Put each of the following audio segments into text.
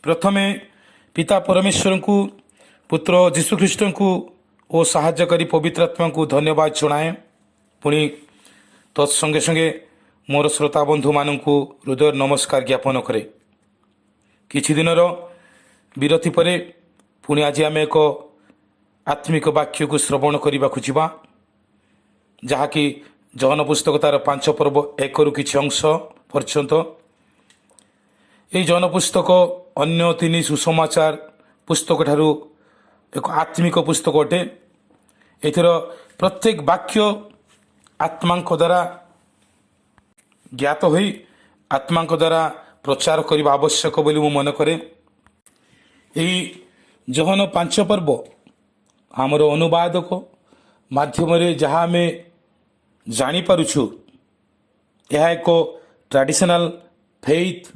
प्रथमे पिता परमेश्वर को पुत्र जीशुख्रीष्ट को और साहाय्यकारी पवित्र आत्मा को धन्यवाद जनाए। पुणी तत्संगे संगे मोर श्रोता बंधु मानू हृदय नमस्कार ज्ञापन करे। किछि दिनर विरति परे पुणी आज आम एक आत्मिक वाक्य को श्रवण करने को जावा, जहाँकि जहन पुस्तक तार 5 पर्व 1 रु किछि अंश पर्यंत। यह जहन पुस्तक अन्य 3 सुसमाचार पुस्तक ठारू एक आत्मिक पुस्तक अटे। एथर प्रत्येक वाक्य आत्मा द्वारा ज्ञात होई आत्मा द्वारा प्रचार करने आवश्यक बोली मु मन करे। यही जहन 5 पर्व आमर अनुवादक माध्यम जहाँ आम जानीपारुछु, यह एक ट्रेडिशनल फेथ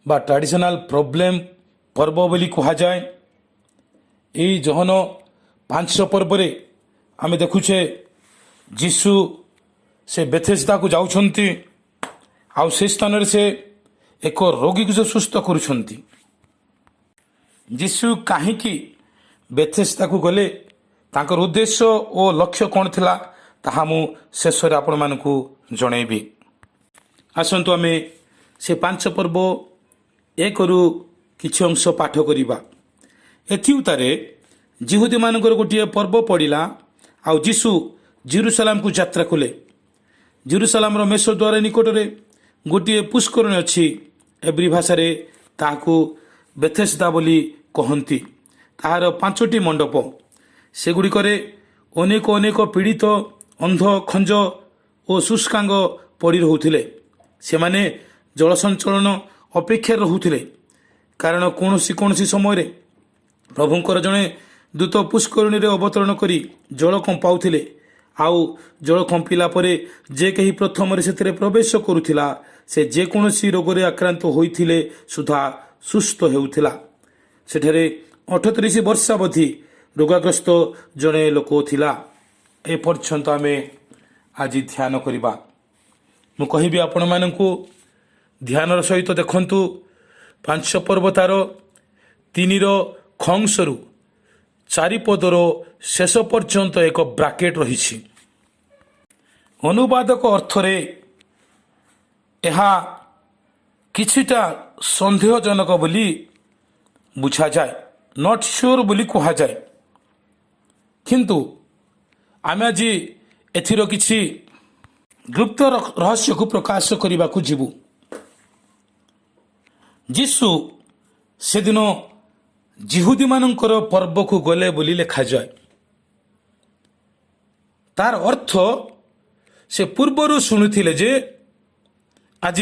बा ट्रेडिशनल प्रॉब्लम पर्व बोली कहा जाए। यही जहन 5 पर्व रे आम देखुचे जीशु से बेथेस्दा को जाउछंती, आउ से स्थान से एक रोगी को सुस्थ करुछंती। जीशु काहींकि बेथेस्दा को गले, तांकर उद्देश्य और लक्ष्य कौन थिला ताहा मु शेष रे आपण मानकु जणैबी। आसंतु आमे से 5 पर्व 1 रु किछि अंश पाठ करिबा। एथि उतारे जिहुदी मानकर गोटे पर्व पड़िला, आउ जीशु जेरुसलाम को यात्रा कले। जेरुसलाम मेष द्वार निकट में गोटे पुष्करणी अच्छी, एब्री भाषा ताकू बेथेस्दा बोली कहती। ताहार 5टी मंडप, सेगुड़िक अनेक अनेक पीड़ित अंध खंज और शुष्कांग पड़ी रोते। से माने जल संचलन अपेक्षा रोते, कारण कौन समय प्रभुंकर जड़े दूत पुष्करणी अवतरण करी जल कंपाउथिले, आउ जल कंपिला परे जे कहीं प्रथम से प्रवेश करुथिला से जेकोसी रोग आक्रांत होइथिले सुधा सुस्थ हेउथिला। सेठरे 38 वर्षावधि रोगाग्रस्त जड़े लोक थिला। ए पर्यंत आमे आज ध्यान करिबा। मु कहिबी आपण मानकु ध्यानर सहित देखंतु 5 पर्व तार 3 खंसरु 4 पदर शेष पर्यंत एक ब्राकेट रही। अनुवादक अर्थरे यह किछिटा संदेहजनक बोली बुझा जाए, नॉट श्योर बोली कहा जाए। किंतु आम आज एथिर किछि गुप्त रहस्य को प्रकाश करने को जीवु। जीशु से दिन जिहुदी मानकर पर्व को गले बोली लिखा जाए। तार अर्थ से पूर्वर शुणुथिले जे आज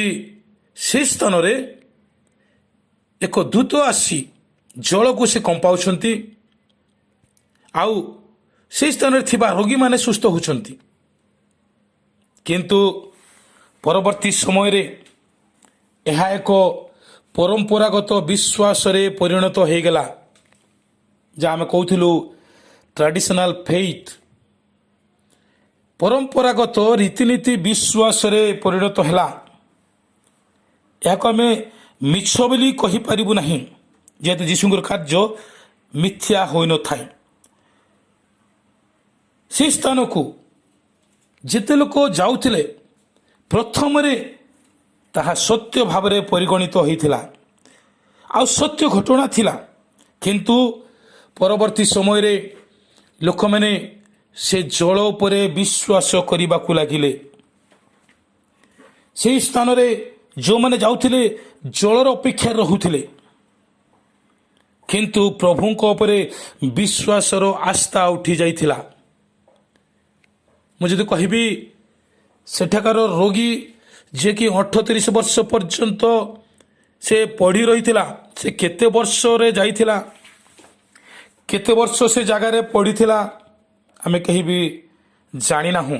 से स्थान रे एक दूत आसी जल को से कंपाउछंती, आउ से स्थान रे थिबा रोगी माने सुस्थ होछंती। किंतु परवर्ती समय रे यह एक परंपरागत विश्वास रे परिणत हो गला, जहाँ आम कहूलु ट्रेडिशनल फेथ। परंपरागत रीतिनीति विश्वास रे परिणत हैला। याको आम मिछ बोली कहि परिबु नाही, जेहेतु जीशुंकर कार्य मिथ्या होई न थाए। से स्थान को जेते लोक जाउथिले प्रथम रे ताहा सत्य भाव रे परिगणित होइथिला, आ सत्य घटना थिला। किंतु परवर्ती समय रे लोक माने से जल उपरे विश्वास करने को लगिले। से स्थान रे जो माने जाउथिले जलर अपेक्षा रहुथिले, किंतु प्रभुंको उपरे विश्वासर आस्था उठी जाइथिला। मुझे तो कहबी सेठाकार रोगी जे कि 38 वर्ष पर्यंत से पड़ी रही, से केते वर्ष रे जाइथिला, केते वर्ष से जगार पड़ी थिला आमे कहीं भी जानी ना हूँ।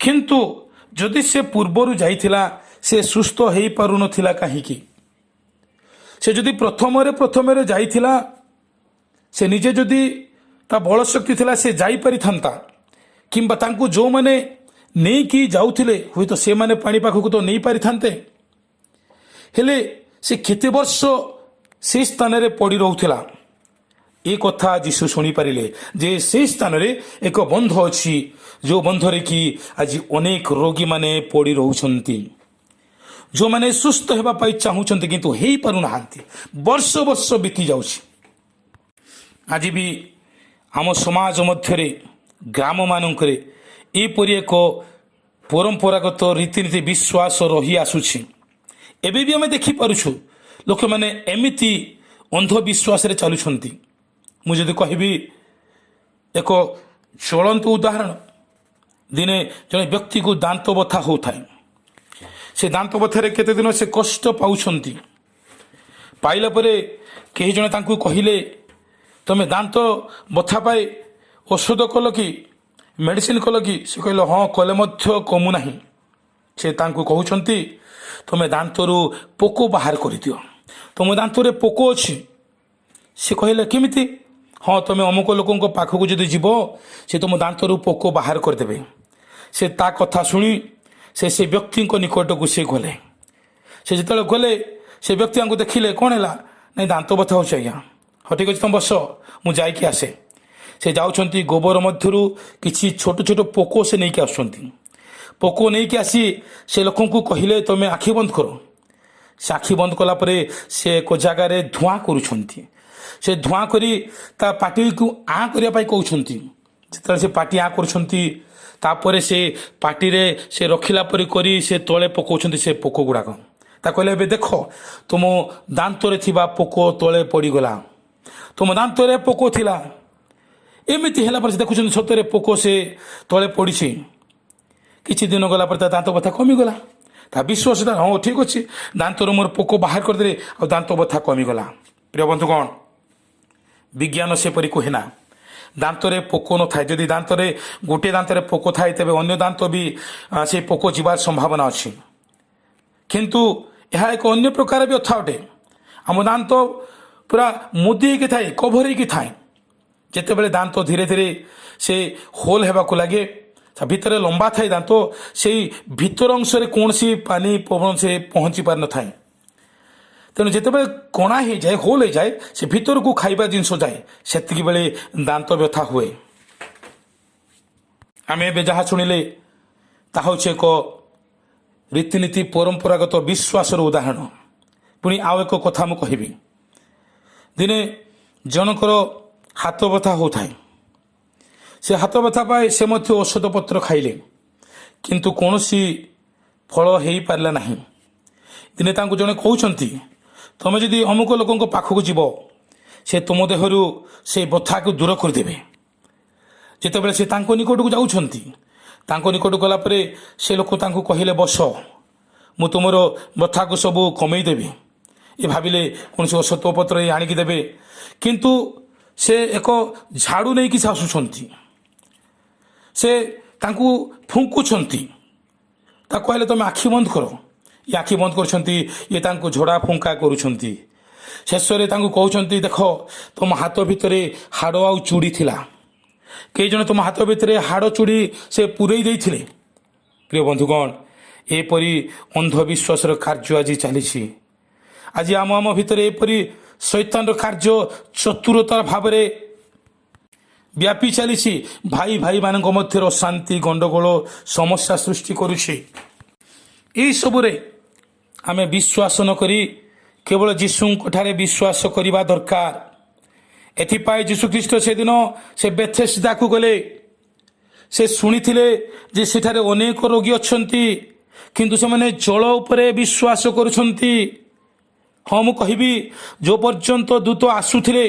किंतु जदि से पूर्वर जाइथिला से सुस्थ हो पारु नथिला काहीकि? से जदि प्रथम रे जाइथिला, से निजे जदि ता बल शक्ति थिला से जाई पारि थांता, किंबा तांकु जो माने नहीं कि जाउथिले हुई तो से माने पानी पाखु को तो नहीं पारि थांते। हेले ସେ କେତେ ବର୍ଷ ସେ ସ୍ଥାନରେ ପଡ଼ି ରହୁଥିଲା। ଏ କଥା ଯୀଶୁ ଶୁଣିପାରିଲେ ଯେ ସେ ସ୍ଥାନରେ ଏକ ବନ୍ଧ ଅଛି, ଯେଉଁ ବନ୍ଧରେ କି ଆଜି ଅନେକ ରୋଗୀମାନେ ପଡ଼ି ରହୁଛନ୍ତି, ଯେଉଁମାନେ ସୁସ୍ଥ ହେବା ପାଇଁ ଚାହୁଁଛନ୍ତି କିନ୍ତୁ ହେଇପାରୁନାହାନ୍ତି। ବର୍ଷ ବର୍ଷ ବିତି ଯାଉଛି। ଆଜି ବି ଆମ ସମାଜ ମଧ୍ୟରେ, ଗ୍ରାମମାନଙ୍କରେ ଏପରି ଏକ ପରମ୍ପରାଗତ ରୀତିନୀତି ବିଶ୍ୱାସ ରହି ଆସୁଛି। ଏବେ ବି ଆମେ ଦେଖିପାରୁଛୁ ଲୋକମାନେ ଏମିତି ଅନ୍ଧବିଶ୍ୱାସରେ ଚାଲୁଛନ୍ତି। ମୁଁ ଯଦି କହିବି ଏକ ଚଳন্ত ଉଦାହରଣ, ଦିନେ ଜଣେ ବ୍ୟକ୍ତିକୁ ଦାନ୍ତ ବଥା ହେଉଥାଏ। ସେ ଦାନ୍ତ ବଥାରେ କେତେ ଦିନ ସେ କଷ୍ଟ ପାଉଛନ୍ତି। ପାଇଲା ପରେ କେହି ଜଣେ ତାଙ୍କୁ କହିଲେ, ତୁମେ ଦାନ୍ତ ବଥା ପାଇଁ ଔଷଧ କଲ କି, ମେଡ଼ିସିନ କଲ କି? ସେ କହିଲେ ହଁ, କଲେ ମଧ୍ୟ କମୁନାହିଁ। ସେ ତାଙ୍କୁ କହୁଛନ୍ତି, ତୁମେ ଦାନ୍ତରୁ ପୋକ ବାହାର କରିଦିଅ, ତୁମ ଦାନ୍ତରେ ପୋକ ଅଛି। ସେ କହିଲେ କେମିତି? ହଁ, ତୁମେ ଅମୁକ ଲୋକଙ୍କ ପାଖକୁ ଯଦି ଯିବ, ସେ ତୁମ ଦାନ୍ତରୁ ପୋକ ବାହାର କରିଦେବେ। ସେ ତା କଥା ଶୁଣି ସେ ବ୍ୟକ୍ତିଙ୍କ ନିକଟକୁ ସେ ଗଲେ। ସେ ଯେତେବେଳେ ଗଲେ, ସେ ବ୍ୟକ୍ତି ତାଙ୍କୁ ଦେଖିଲେ, କ'ଣ ହେଲା? ନାଇଁ, ଦାନ୍ତ ବଥା ହେଉଛି ଆଜ୍ଞା। ହଁ, ଠିକ୍ ଅଛି, ତୁମେ ବସ, ମୁଁ ଯାଇକି ଆସେ। ସେ ଯାଉଛନ୍ତି, ଗୋବର ମଧ୍ୟରୁ କିଛି ଛୋଟ ଛୋଟ ପୋକ ସେ ନେଇକି ଆସୁଛନ୍ତି। ପୋକ ନେଇକି ଆସି ସେ ଲୋକଙ୍କୁ କହିଲେ, ତୁମେ ଆଖି ବନ୍ଦ କର। ସେ ଆଖି ବନ୍ଦ କଲା ପରେ ସେ ଏକ ଜାଗାରେ ଧୂଆଁ କରୁଛନ୍ତି। ସେ ଧୂଆଁ କରି ତା ପାଟିକୁ ଆଁ କରିବା ପାଇଁ କହୁଛନ୍ତି। ଯେତେବେଳେ ସେ ପାଟି ଆଁ କରୁଛନ୍ତି, ତାପରେ ସେ ପାଟିରେ ସେ ରଖିଲା ପରି କରି ସେ ତଳେ ପକାଉଛନ୍ତି ସେ ପୋକ ଗୁଡ଼ାକ। ତା କହିଲେ, ଏବେ ଦେଖ, ତୁମ ଦାନ୍ତରେ ଥିବା ପୋକ ତଳେ ପଡ଼ିଗଲା। ତୁମ ଦାନ୍ତରେ ପୋକ ଥିଲା। ଏମିତି ହେଲା ପରେ ସେ ଦେଖୁଛନ୍ତି ସତରେ ପୋକ ସେ ତଳେ ପଡ଼ିଛି। କିଛି ଦିନ ଗଲା ପରେ ତା ଦାନ୍ତ ବଥା କମିଗଲା। ତା ବିଶ୍ୱାସ, ହଁ ଠିକ୍ ଅଛି, ଦାନ୍ତରୁ ମୋର ପୋକ ବାହାର କରିଦେଲେ, ଆଉ ଦାନ୍ତ ବଥା କମିଗଲା। ପ୍ରିୟ ବନ୍ଧୁଗଣ, ବିଜ୍ଞାନ ସେପରି କୁହେ ନା। ଦାନ୍ତରେ ପୋକ ନଥାଏ। ଯଦି ଦାନ୍ତରେ ଗୋଟିଏ ଦାନ୍ତରେ ପୋକ ଥାଏ, ତେବେ ଅନ୍ୟ ଦାନ୍ତ ବି ସେ ପୋକ ଯିବାର ସମ୍ଭାବନା ଅଛି। କିନ୍ତୁ ଏହା ଏକ ଅନ୍ୟ ପ୍ରକାର ବି କଥା ଅଟେ। ଆମ ଦାନ୍ତ ପୁରା ମୁଦି ହେଇକି ଥାଏ, କଭର ହେଇକି ଥାଏ। ଯେତେବେଳେ ଦାନ୍ତ ଧୀରେ ଧୀରେ ସେ ହୋଲ୍ ହେବାକୁ ଲାଗେ, ତା ଭିତରେ ଲମ୍ବା ଥାଏ ଦାନ୍ତ, ସେଇ ଭିତର ଅଂଶରେ କୌଣସି ପାଣି ପବନ ସେ ପହଞ୍ଚି ପାରିନଥାଏ। ତେଣୁ ଯେତେବେଳେ କଣା ହେଇଯାଏ, ହୋଲ୍ ହେଇଯାଏ, ସେ ଭିତରକୁ ଖାଇବା ଜିନିଷ ଯାଏ, ସେତିକି ବେଳେ ଦାନ୍ତ ବ୍ୟଥା ହୁଏ। ଆମେ ଏବେ ଯାହା ଶୁଣିଲେ ତାହା ହେଉଛି ଏକ ରୀତିନୀତି ପରମ୍ପରାଗତ ବିଶ୍ୱାସର ଉଦାହରଣ। ପୁଣି ଆଉ ଏକ କଥା ମୁଁ କହିବି। ଦିନେ ଜଣଙ୍କର ହାତ ବଥା ହେଉଥାଏ। ସେ ହାତ ବଥା ପାଇଁ ସେ ମଧ୍ୟ ଔଷଧପତ୍ର ଖାଇଲେ, କିନ୍ତୁ କୌଣସି ଫଳ ହେଇପାରିଲା ନାହିଁ। ଦିନେ ତାଙ୍କୁ ଜଣେ କହୁଛନ୍ତି, ତୁମେ ଯଦି ଅମୁକ ଲୋକଙ୍କ ପାଖକୁ ଯିବ, ସେ ତୁମ ଦେହରୁ ସେ ବଥାକୁ ଦୂର କରିଦେବେ। ଯେତେବେଳେ ସେ ତାଙ୍କ ନିକଟକୁ ଯାଉଛନ୍ତି, ତାଙ୍କ ନିକଟକୁ ଗଲା ପରେ ସେ ଲୋକ ତାଙ୍କୁ କହିଲେ, ବସ, ମୁଁ ତୁମର ବଥାକୁ ସବୁ କମେଇ ଦେବି। ଏ ଭାବିଲେ କୌଣସି ଔଷଧପତ୍ର ଆଣିକି ଦେବେ, କିନ୍ତୁ ସେ ଏକ ଝାଡ଼ୁ ନେଇକି ସେ ଆସୁଛନ୍ତି। ସେ ତାଙ୍କୁ ଫୁଙ୍କୁଛନ୍ତି। ତାକୁ କହିଲେ, ତୁମେ ଆଖି ବନ୍ଦ କର। ଇଏ ଆଖି ବନ୍ଦ କରୁଛନ୍ତି, ଇଏ ତାଙ୍କୁ ଝଡ଼ା ଫୁଙ୍କା କରୁଛନ୍ତି। ଶେଷରେ ତାଙ୍କୁ କହୁଛନ୍ତି, ଦେଖ, ତୁମ ହାତ ଭିତରେ ହାଡ଼ ଆଉ ଚୁଡ଼ି ଥିଲା। କେହି ଜଣେ ତୁମ ହାତ ଭିତରେ ହାଡ଼ ଚୁଡ଼ି ସେ ପୂରେଇ ଦେଇଥିଲେ। ପ୍ରିୟ ବନ୍ଧୁଗଣ, ଏପରି ଅନ୍ଧବିଶ୍ୱାସର କାର୍ଯ୍ୟ ଆଜି ଚାଲିଛି। ଆଜି ଆମ ଭିତରେ ଏପରି ଶୈତାନର କାର୍ଯ୍ୟ ଚତୁରତା ଭାବରେ ବ୍ୟାପି ଚାଲିଛି। ଭାଇ ଭାଇମାନଙ୍କ ମଧ୍ୟରେ ଅଶାନ୍ତି, ଗଣ୍ଡଗୋଳ, ସମସ୍ୟା ସୃଷ୍ଟି କରୁଛି। ଏହିସବୁରେ ଆମେ ବିଶ୍ୱାସ ନ କରି କେବଳ ଯୀଶୁଙ୍କଠାରେ ବିଶ୍ୱାସ କରିବା ଦରକାର। ଏଥିପାଇଁ ଯୀଶୁଖ୍ରୀଷ୍ଟ ସେଦିନ ସେ ବେଥେସ୍ଦାକୁ ଗଲେ। ସେ ଶୁଣିଥିଲେ ଯେ ସେଠାରେ ଅନେକ ରୋଗୀ ଅଛନ୍ତି, କିନ୍ତୁ ସେମାନେ ଜଳ ଉପରେ ବିଶ୍ୱାସ କରୁଛନ୍ତି। ହଁ, ମୁଁ କହିବି, ଯେଉଁ ପର୍ଯ୍ୟନ୍ତ ଦୂତ ଆସୁଥିଲେ,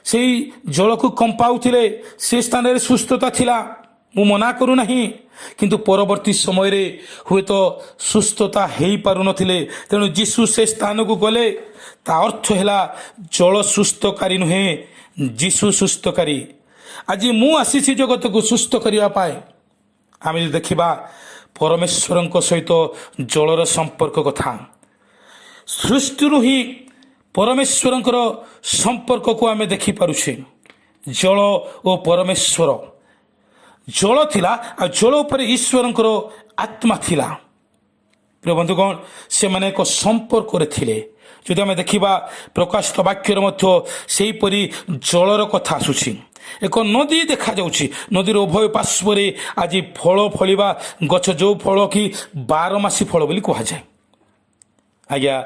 ସେଇ ଜଳକୁ କମ୍ପାଉଥିଲେ, ସେ ସ୍ଥାନରେ ସୁସ୍ଥତା ଥିଲା। ମୁଁ ମନା କରୁନାହିଁ, କିନ୍ତୁ ପରବର୍ତ୍ତୀ ସମୟରେ ହୁଏତ ସୁସ୍ଥତା ହେଇପାରୁନଥିଲେ। ତେଣୁ ଯୀଶୁ ସେ ସ୍ଥାନକୁ ଗଲେ। ତା ଅର୍ଥ ହେଲା ଜଳ ସୁସ୍ଥକାରୀ ନୁହେଁ, ଯୀଶୁ ସୁସ୍ଥକାରୀ। ଆଜି ମୁଁ ଆସିଛି ଜଗତକୁ ସୁସ୍ଥ କରିବା ପାଇଁ। ଆମେ ଯଦି ଦେଖିବା ପରମେଶ୍ୱରଙ୍କ ସହିତ ଜଳର ସମ୍ପର୍କ କଥା, ସୃଷ୍ଟିରୁ ହିଁ ପରମେଶ୍ୱରଙ୍କର ସମ୍ପର୍କକୁ ଆମେ ଦେଖିପାରୁଛେ। ଜଳ ଓ ପରମେଶ୍ୱର, ଜଳ ଥିଲା, ଆଉ ଜଳ ଉପରେ ଈଶ୍ୱରଙ୍କର ଆତ୍ମା ଥିଲା। ପ୍ରିୟ ବନ୍ଧୁଗଣ, ସେମାନେ ଏକ ସମ୍ପର୍କରେ ଥିଲେ। ଯଦି ଆମେ ଦେଖିବା ପ୍ରକାଶିତ ବାକ୍ୟରେ ମଧ୍ୟ ସେହିପରି ଜଳର କଥା ଆସୁଛି। ଏକ ନଦୀ ଦେଖାଯାଉଛି, ନଦୀର ଉଭୟ ପାର୍ଶ୍ୱରେ ଆଜି ଫଳ ଫଳିବା ଗଛ, ଯେଉଁ ଫଳ କି 12 ମାସୀ ଫଳ ବୋଲି କୁହାଯାଏ। ଆଜ୍ଞା,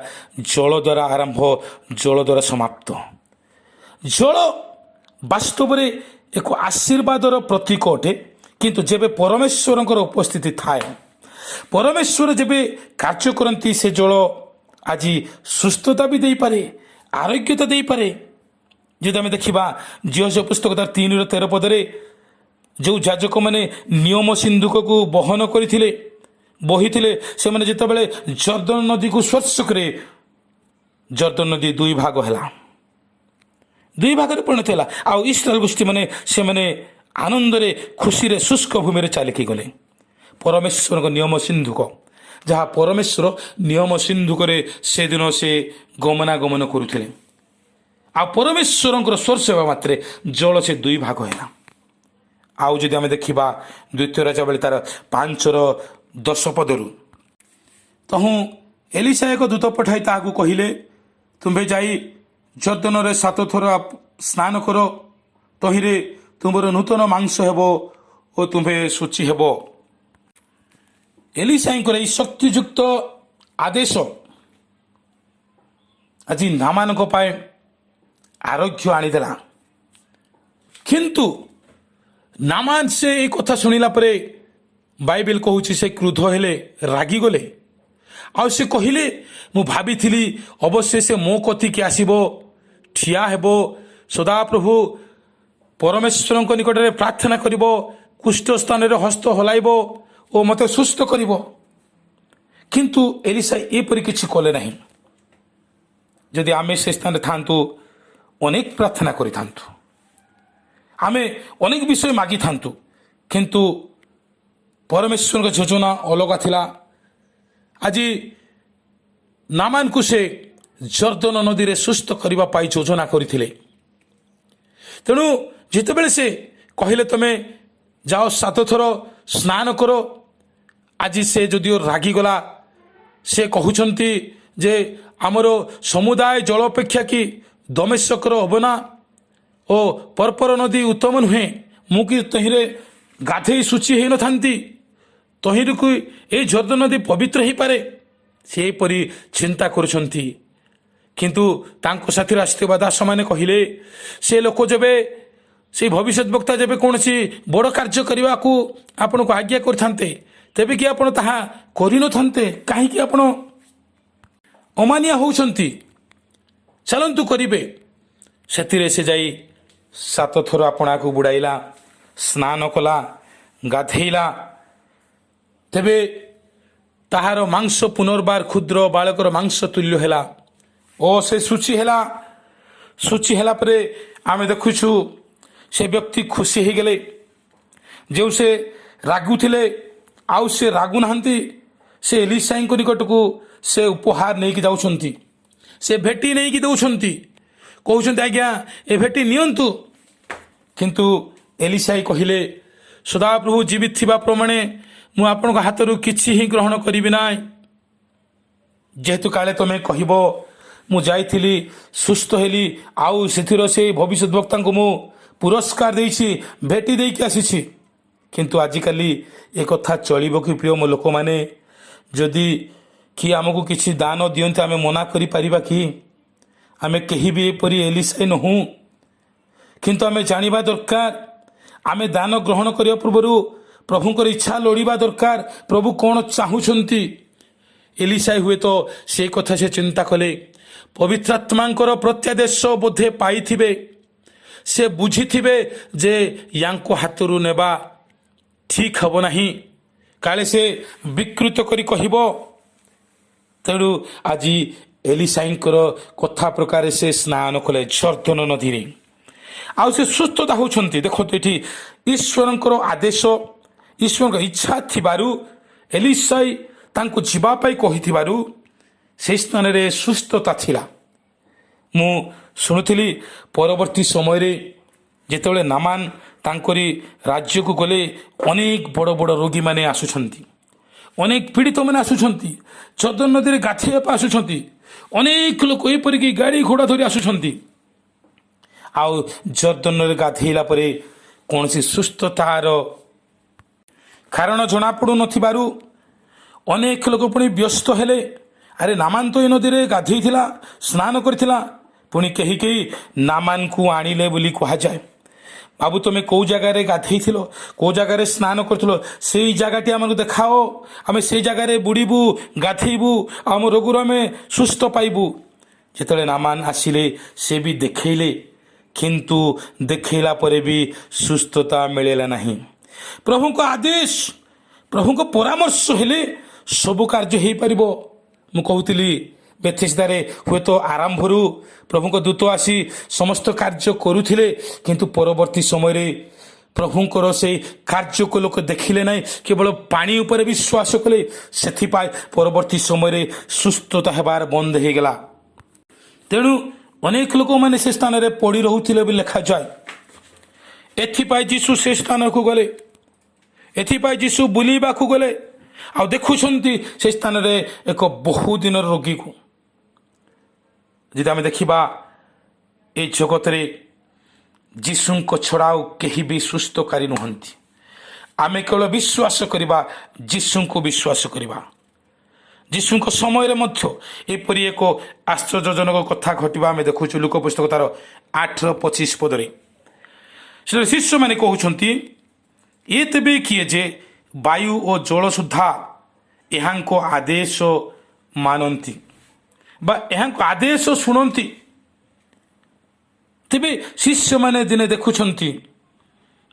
ଜଳ ଦ୍ୱାରା ଆରମ୍ଭ, ଜଳ ଦ୍ୱାରା ସମାପ୍ତ। ଜଳ ବାସ୍ତବରେ ଏକ ଆଶୀର୍ବାଦର ପ୍ରତୀକ ଅଟେ, କିନ୍ତୁ ଯେବେ ପରମେଶ୍ୱରଙ୍କର ଉପସ୍ଥିତି ଥାଏ, ପରମେଶ୍ୱର ଯେବେ କାର୍ଯ୍ୟ କରନ୍ତି, ସେ ଜଳ ଆଜି ସୁସ୍ଥତା ବି ଦେଇପାରେ, ଆରୋଗ୍ୟତା ଦେଇପାରେ। ଯଦି ଆମେ ଦେଖିବା ଜିଓସିୟା ପୁସ୍ତକ 3:13 ପଦରେ ଯେଉଁ ଯାଜକମାନେ ନିୟମ ସିନ୍ଧୁକକୁ ବହନ କରିଥିଲେ, ବହିଥିଲେ, ସେମାନେ ଯେତେବେଳେ ଜର୍ଦ୍ଦନ ନଦୀକୁ ସ୍ପର୍ଶ କରେ, ଜର୍ଦ୍ଦନ ନଦୀ 2 ଭାଗ ହେଲା, 2 ଭାଗରେ ପରିଣତ ହେଲା। ଆଉ ଇସ୍ରାଏଲ ଗୋଷ୍ଠୀମାନେ ସେମାନେ ଆନନ୍ଦରେ, ଖୁସିରେ, ଶୁଷ୍କ ଭୂମିରେ ଚାଲିକି ଗଲେ। ପରମେଶ୍ୱରଙ୍କ ନିୟମ ସିନ୍ଧୁକ, ଯାହା ପରମେଶ୍ୱର ନିୟମ ସିନ୍ଧୁକରେ ସେଦିନ ସେ ଗମନାଗମନ କରୁଥିଲେ। ଆଉ ପରମେଶ୍ୱରଙ୍କର ସ୍ପର୍ଶ ହେବା ମାତ୍ରେ ଜଳ ସେ 2 ଭାଗ ହେଲା। ଆଉ ଯଦି ଆମେ ଦେଖିବା ଦ୍ୱିତୀୟ ରାଜା ବେଳେ ତାର 5:10 ପଦରୁ, ତହୁଁ ଏଲିସା ଏକ ଦୂତ ପଠାଇ ତାହାକୁ କହିଲେ, ତୁମ୍ଭେ ଯାଇ ଜର୍ଦ୍ଦନରେ 7 ଥର ସ୍ନାନ କର, ତହିଁରେ ତୁମର ନୂତନ ମାଂସ ହେବ ଓ ତୁମ୍ଭେ ଶୁଚି ହେବ। ଏଲିସାଙ୍କର ଏହି ଶକ୍ତିଯୁକ୍ତ ଆଦେଶ ଆଜି ନାମାନଙ୍କ ପାଇଁ ଆରୋଗ୍ୟ ଆଣିଦେଲା। କିନ୍ତୁ ନାମାନ ସେ ଏହି କଥା ଶୁଣିଲା ପରେ ବାଇବେଲ କହୁଛି ସେ କ୍ରୋଧ ହେଲେ, ରାଗିଗଲେ। ଆଉ ସେ କହିଲେ, ମୁଁ ଭାବିଥିଲି ଅବଶ୍ୟ ସେ ମୋ କତିକି ଆସିବ, ଠିଆ ହେବ, ସଦାପ୍ରଭୁ ପରମେଶ୍ୱରଙ୍କ ନିକଟରେ ପ୍ରାର୍ଥନା କରିବ, କୁଷ୍ଠ ସ୍ଥାନରେ ହସ୍ତ ହଲାଇବ ଓ ମୋତେ ସୁସ୍ଥ କରିବ। କିନ୍ତୁ ଏଲିସା ଏପରି କିଛି କଲେ ନାହିଁ। ଯଦି ଆମେ ସେ ସ୍ଥାନରେ ଥାନ୍ତୁ, ଅନେକ ପ୍ରାର୍ଥନା କରିଥାନ୍ତୁ, ଆମେ ଅନେକ ବିଷୟ ମାଗିଥାନ୍ତୁ, କିନ୍ତୁ ପରମେଶ୍ୱରଙ୍କ ଯୋଜନା ଅଲଗା ଥିଲା। ଆଜି ନାମାନଙ୍କୁ ସେ ଜର୍ଦ୍ଦନ ନଦୀରେ ସୁସ୍ଥ କରିବା ପାଇଁ ଯୋଜନା କରିଥିଲେ। ତେଣୁ ଯେତେବେଳେ ସେ କହିଲେ, ତୁମେ ଯାଅ 7 ଥର ସ୍ନାନ କର, ଆଜି ସେ ଯଦିଓ ରାଗିଗଲା, ସେ କହୁଛନ୍ତି ଯେ ଆମର ସମୁଦାୟ ଜଳ ଅପେକ୍ଷା କି ଦମେଶକର ଅବନା ଓ ପର୍ପର ନଦୀ ଉତ୍ତମ ନୁହେଁ, ମୁଁ କି ତହିଁରେ ଗାଧେଇ ଶୁଚି ହେଇନଥାନ୍ତି, ତହିଁକୁ ଏଇ ଜର୍ଦ୍ଦନ ନଦୀ ପବିତ୍ର ହେଇପାରେ, ସେହିପରି ଚିନ୍ତା କରୁଛନ୍ତି। କିନ୍ତୁ ତାଙ୍କ ସାଥିରେ ଆସିଥିବା ଦାସମାନେ କହିଲେ, ସେ ଲୋକ ଯେବେ, ସେଇ ଭବିଷ୍ୟତ ବକ୍ତା ଯେବେ କୌଣସି ବଡ଼ କାର୍ଯ୍ୟ କରିବାକୁ ଆପଣଙ୍କୁ ଆଜ୍ଞା କରିଥାନ୍ତେ, ତେବେ କି ଆପଣ ତାହା କରିନଥାନ୍ତେ? କାହିଁକି ଆପଣ ଅମାନିଆ ହେଉଛନ୍ତି? ଚାଲନ୍ତୁ କରିବେ। ସେଥିରେ ସେ ଯାଇ 7 ଥର ଆପଣାକୁ ବୁଡ଼ାଇଲା, ସ୍ନାନ କଲା, ଗାଧେଇଲା। ତେବେ ତାହାର ମାଂସ ପୁନର୍ବାର କ୍ଷୁଦ୍ର ବାଳକର ମାଂସ ତୁଲ୍ୟ ହେଲା ଓ ସେ ଶୁଚି ହେଲା। ଶୁଚି ହେଲା ପରେ ଆମେ ଦେଖୁଛୁ ସେ ବ୍ୟକ୍ତି ଖୁସି ହେଇଗଲେ। ଯେଉଁ ସେ ରାଗୁଥିଲେ ଆଉ ସେ ରାଗୁନାହାନ୍ତି। ସେ ଏଲିସାଙ୍କ ନିକଟକୁ ସେ ଉପହାର ନେଇକି ଯାଉଛନ୍ତି, ସେ ଭେଟି ନେଇକି ଦେଉଛନ୍ତି, କହୁଛନ୍ତି ଆଜ୍ଞା ଏ ଭେଟି ନିଅନ୍ତୁ। କିନ୍ତୁ ଏଲିସାଇ କହିଲେ, ସଦାପ୍ରଭୁ ଜୀବିତ ଥିବା ପ୍ରମାଣେ ମୁଁ ଆପଣଙ୍କ ହାତରୁ କିଛି ହିଁ ଗ୍ରହଣ କରିବି ନାହିଁ। ଯେହେତୁ କାଳେ ତୁମେ କହିବ ମୁଁ ଯାଇଥିଲି, ସୁସ୍ଥ ହେଲି, ଆଉ ସେଥିର ସେ ଭବିଷ୍ୟତ ବକ୍ତାଙ୍କୁ ମୁଁ ପୁରସ୍କାର ଦେଇଛି, ଭେଟି ଦେଇକି ଆସିଛି। କିନ୍ତୁ ଆଜିକାଲି ଏ କଥା ଚଳିବ କି ପ୍ରିୟ ମୋ ଲୋକମାନେ? ଯଦି କି ଆମକୁ କିଛି ଦାନ ଦିଅନ୍ତି ଆମେ ମନା କରିପାରିବା କି? ଆମେ କେହି ବି ଏପରି ଏଲିସାଇ ନୁହଁ। କିନ୍ତୁ ଆମେ ଜାଣିବା ଦରକାର, ଆମେ ଦାନ ଗ୍ରହଣ କରିବା ପୂର୍ବରୁ ପ୍ରଭୁଙ୍କର ଇଚ୍ଛା ଲୋଡ଼ିବା ଦରକାର, ପ୍ରଭୁ କ'ଣ ଚାହୁଁଛନ୍ତି। ଏଲିସାଇ ହୁଏତ ସେ କଥା ସେ ଚିନ୍ତା କଲେ, ପବିତ୍ରାତ୍ମାଙ୍କର ପ୍ରତ୍ୟାଦେଶ ବୋଧେ ପାଇଥିବେ, ସେ ବୁଝିଥିବେ ଯେ ୟାଙ୍କ ହାତରୁ ନେବା ଠିକ୍ ହେବ ନାହିଁ, କାଳେ ସେ ବିକୃତ କରି କହିବ। ତେଣୁ ଆଜି ଏଲିସାଇଙ୍କର କଥା ପ୍ରକାରେ ସେ ସ୍ନାନ କଲେ ଜର୍ଦ୍ଦନ ନଦୀରେ, ଆଉ ସେ ସୁସ୍ଥତା ହେଉଛନ୍ତି। ଦେଖନ୍ତୁ ଏଠି ଈଶ୍ୱରଙ୍କର ଆଦେଶ, ଈଶ୍ୱରଙ୍କ ଇଚ୍ଛା ଥିବାରୁ, ଏଲିସାଇ ତାଙ୍କୁ ଯିବା ପାଇଁ କହିଥିବାରୁ ସେହି ସ୍ଥାନରେ ସୁସ୍ଥତା ଥିଲା। ମୁଁ ଶୁଣୁଥିଲି ପରବର୍ତ୍ତୀ ସମୟରେ ଯେତେବେଳେ ନାମାନ ତାଙ୍କରି ରାଜ୍ୟକୁ ଗଲେ, ଅନେକ ବଡ଼ ବଡ଼ ରୋଗୀମାନେ ଆସୁଛନ୍ତି, ଅନେକ ପୀଡ଼ିତମାନେ ଆସୁଛନ୍ତି, ଜର୍ଦ୍ଦନ ନଦୀରେ ଗାଧୋଇବା ପାଇଁ ଆସୁଛନ୍ତି। ଅନେକ ଲୋକ ଏପରିକି ଗାଡ଼ି ଘୋଡ଼ା ଧରି ଆସୁଛନ୍ତି। ଆଉ ଜର୍ଦ୍ଦନରେ ଗାଧେଇଲା ପରେ କୌଣସି ସୁସ୍ଥତାର କାରଣ ଜଣାପଡ଼ୁନଥିବାରୁ ଅନେକ ଲୋକ ପୁଣି ବ୍ୟସ୍ତ ହେଲେ। ଆରେ ନାମାନ ତ ଏ ନଦୀରେ ଗାଧେଇଥିଲା, ସ୍ନାନ କରିଥିଲା। ପୁଣି କେହି କେହି ନାମାନକୁ ଆଣିଲେ ବୋଲି କୁହାଯାଏ। ବାବୁ ତୁମେ କେଉଁ ଜାଗାରେ ଗାଧେଇଥିଲ, କେଉଁ ଜାଗାରେ ସ୍ନାନ କରିଥିଲ, ସେଇ ଜାଗାଟି ଆମକୁ ଦେଖାଅ, ଆମେ ସେଇ ଜାଗାରେ ବୁଡ଼ିବୁ, ଗାଧେଇବୁ, ଆମ ରୋଗରୁ ଆମେ ସୁସ୍ଥ ପାଇବୁ। ଯେତେବେଳେ ନାମାନ ଆସିଲେ ସେ ବି ଦେଖେଇଲେ, କିନ୍ତୁ ଦେଖେଇଲା ପରେ ବି ସୁସ୍ଥତା ମିଳିଲା ନାହିଁ। ପ୍ରଭୁଙ୍କ ଆଦେଶ, ପ୍ରଭୁଙ୍କ ପରାମର୍ଶ ହେଲେ ସବୁ କାର୍ଯ୍ୟ ହେଇପାରିବ। ମୁଁ କହୁଥିଲି ବେଥେସ୍ଦାରେ ହୁଏତ ଆରମ୍ଭରୁ ପ୍ରଭୁଙ୍କ ଦୂତ ଆସି ସମସ୍ତ କାର୍ଯ୍ୟ କରୁଥିଲେ, କିନ୍ତୁ ପରବର୍ତ୍ତୀ ସମୟରେ ପ୍ରଭୁଙ୍କର ସେଇ କାର୍ଯ୍ୟକୁ ଲୋକ ଦେଖିଲେ ନାହିଁ, କେବଳ ପାଣି ଉପରେ ବିଶ୍ୱାସ କଲେ। ସେଥିପାଇଁ ପରବର୍ତ୍ତୀ ସମୟରେ ସୁସ୍ଥତା ହେବାର ବନ୍ଦ ହେଇଗଲା। ତେଣୁ ଅନେକ ଲୋକମାନେ ସେ ସ୍ଥାନରେ ପଡ଼ି ରହୁଥିଲେ ବୋଲି ଲେଖାଯାଏ। ଏଥିପାଇଁ ଯୀଶୁ ସେ ସ୍ଥାନକୁ ଗଲେ, ଏଥିପାଇଁ ଯୀଶୁ ବୁଲିବାକୁ ଗଲେ। ଆଉ ଦେଖୁଛନ୍ତି ସେ ସ୍ଥାନରେ ଏକ ବହୁଦିନର ରୋଗୀକୁ। ଯଦି ଆମେ ଦେଖିବା ଏ ଜଗତରେ ଯୀଶୁଙ୍କ ଛଡ଼ା ଆଉ କେହି ବି ସୁସ୍ଥକାରୀ ନୁହନ୍ତି। ଆମେ କେବଳ ବିଶ୍ୱାସ କରିବା, ଯୀଶୁଙ୍କୁ ବିଶ୍ୱାସ କରିବା। ଯୀଶୁଙ୍କ ସମୟରେ ମଧ୍ୟ ଏପରି ଏକ ଆଶ୍ଚର୍ଯ୍ୟଜନକ କଥା ଘଟିବା ଆମେ ଦେଖୁଛୁ। ଲୁକ ପୁସ୍ତକ ତାର 8:25 ପଦରେ ସେଠାରେ ଶିଷ୍ୟମାନେ କହୁଛନ୍ତି, ଏ ତେବେ କିଏ ଯେ ବାୟୁ ଓ ଜଳ ସୁଦ୍ଧା ଏହାଙ୍କ ଆଦେଶ ମାନନ୍ତି ବା ଏହାଙ୍କ ଆଦେଶ ଶୁଣନ୍ତି। ତେବେ ଶିଷ୍ୟମାନେ ଦିନେ ଦେଖୁଛନ୍ତି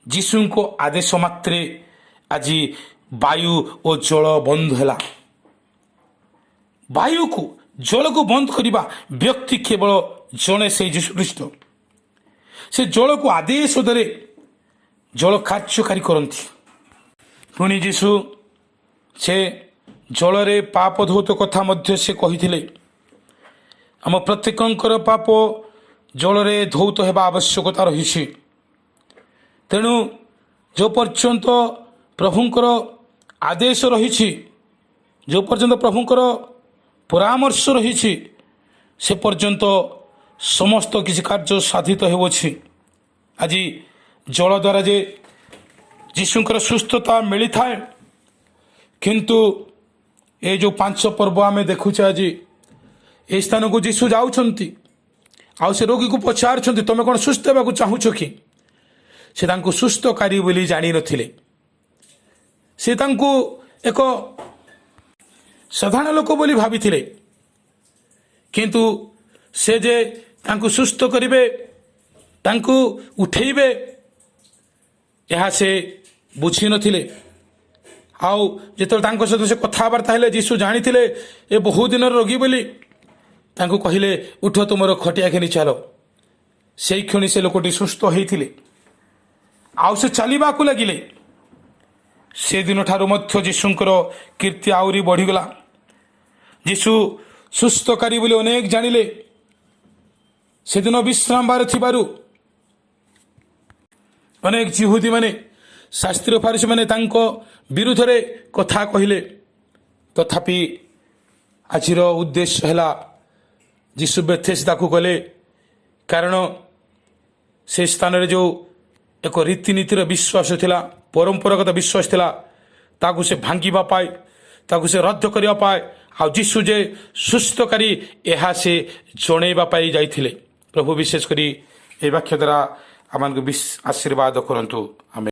ଯୀଶୁଙ୍କ ଆଦେଶ ମାତ୍ରେ ଆଜି ବାୟୁ ଓ ଜଳ ବନ୍ଦ ହେଲା। ବାୟୁକୁ ଜଳକୁ ବନ୍ଦ କରିବା ବ୍ୟକ୍ତି କେବଳ ଜଣେ, ସେଇ ଯୀଶୁ ଖ୍ରୀଷ୍ଟ। ସେ ଜଳକୁ ଆଦେଶ ଦେଲେ ଜଳ କାର୍ଯ୍ୟକାରୀ କରନ୍ତି। ପୁଣି ଯୀଶୁ ସେ ଜଳରେ ପାପ ଧୌତ କଥା ମଧ୍ୟ ସେ କହିଥିଲେ। ଆମ ପ୍ରତ୍ୟେକଙ୍କର ପାପ ଜଳରେ ଧୌତ ହେବା ଆବଶ୍ୟକତା ରହିଛି। ତେଣୁ ଯେଉଁ ପର୍ଯ୍ୟନ୍ତ ପ୍ରଭୁଙ୍କର ଆଦେଶ ରହିଛି, ଯେଉଁ ପର୍ଯ୍ୟନ୍ତ ପ୍ରଭୁଙ୍କର ପରାମର୍ଶ ରହିଛି, ସେ ପର୍ଯ୍ୟନ୍ତ ସମସ୍ତ କିଛି କାର୍ଯ୍ୟ ସାଧିତ ହେଉଅଛି। ଆଜି ଜଳ ଦ୍ୱାରା ଯେ ଯୀଶୁଙ୍କର ସୁସ୍ଥତା ମିଳିଥାଏ, କିନ୍ତୁ ଏ ଯେଉଁ 5 ପର୍ବ ଆମେ ଦେଖୁଛେ, ଆଜି ଏହି ସ୍ଥାନକୁ ଯୀଶୁ ଯାଉଛନ୍ତି। ଆଉ ସେ ରୋଗୀକୁ ପଚାରୁଛନ୍ତି, ତୁମେ କ'ଣ ସୁସ୍ଥ ହେବାକୁ ଚାହୁଁଛ କି? ସେ ତାଙ୍କୁ ସୁସ୍ଥକାରୀ ବୋଲି ଜାଣିନଥିଲେ। ସେ ତାଙ୍କୁ ଏକ ସାଧାରଣ ଲୋକ ବୋଲି ଭାବିଥିଲେ। କିନ୍ତୁ ସେ ଯେ ତାଙ୍କୁ ସୁସ୍ଥ କରିବେ, ତାଙ୍କୁ ଉଠେଇବେ, ଏହା ସେ ବୁଝିନଥିଲେ। ଆଉ ଯେତେବେଳେ ତାଙ୍କ ସହିତ ସେ କଥାବାର୍ତ୍ତା ହେଲେ, ଯୀଶୁ ଜାଣିଥିଲେ ଏ ବହୁଦିନର ରୋଗୀ ବୋଲି। ତାଙ୍କୁ କହିଲେ, ଉଠ, ତୁମର ଖଟିଆ ଘେନି ଚାଲ। ସେଇ କ୍ଷଣି ସେ ଲୋକଟି ସୁସ୍ଥ ହେଇଥିଲେ। ଆଉ ସେ ଚାଲିବାକୁ ଲାଗିଲେ। ସେଦିନ ଠାରୁ ମଧ୍ୟ ଯୀଶୁଙ୍କର କୀର୍ତ୍ତି ଆହୁରି ବଢ଼ିଗଲା। ଯୀଶୁ ସୁସ୍ଥକାରୀ ବୋଲି ଅନେକ ଜାଣିଲେ। ସେଦିନ ବିଶ୍ରାମବାର ଥିବାରୁ ଅନେକ ଯିହୁଦୀମାନେ, ଶାସ୍ତ୍ରୀୟ ଫାରିସୀମାନେ ତାଙ୍କ ବିରୁଦ୍ଧରେ କଥା କହିଲେ। ତଥାପି ଆଜିର ଉଦ୍ଦେଶ୍ୟ ହେଲା, ଯୀଶୁ ବେଥେସ୍ଦାକୁ ଗଲେ, କାରଣ ସେ ସ୍ଥାନରେ ଯେଉଁ ଏକ ରୀତିନୀତିର ବିଶ୍ୱାସ ଥିଲା, ପରମ୍ପରାଗତ ବିଶ୍ୱାସ ଥିଲା, ତାକୁ ସେ ଭାଙ୍ଗିବା ପାଇଁ, ତାକୁ ସେ ରଦ୍ଦ କରିବା ପାଇଁ, ଆଉ ଯୀଶୁ ଯେ ସୁସ୍ଥକାରୀ, ଏହା ସେ ଜଣେଇବା ପାଇଁ ଯାଇଥିଲେ। ପ୍ରଭୁ ବିଶେଷ କରି ଏ ବାକ୍ୟ ଦ୍ୱାରା ଆମମାନଙ୍କୁ ଆଶୀର୍ବାଦ କରନ୍ତୁ। ଆମେ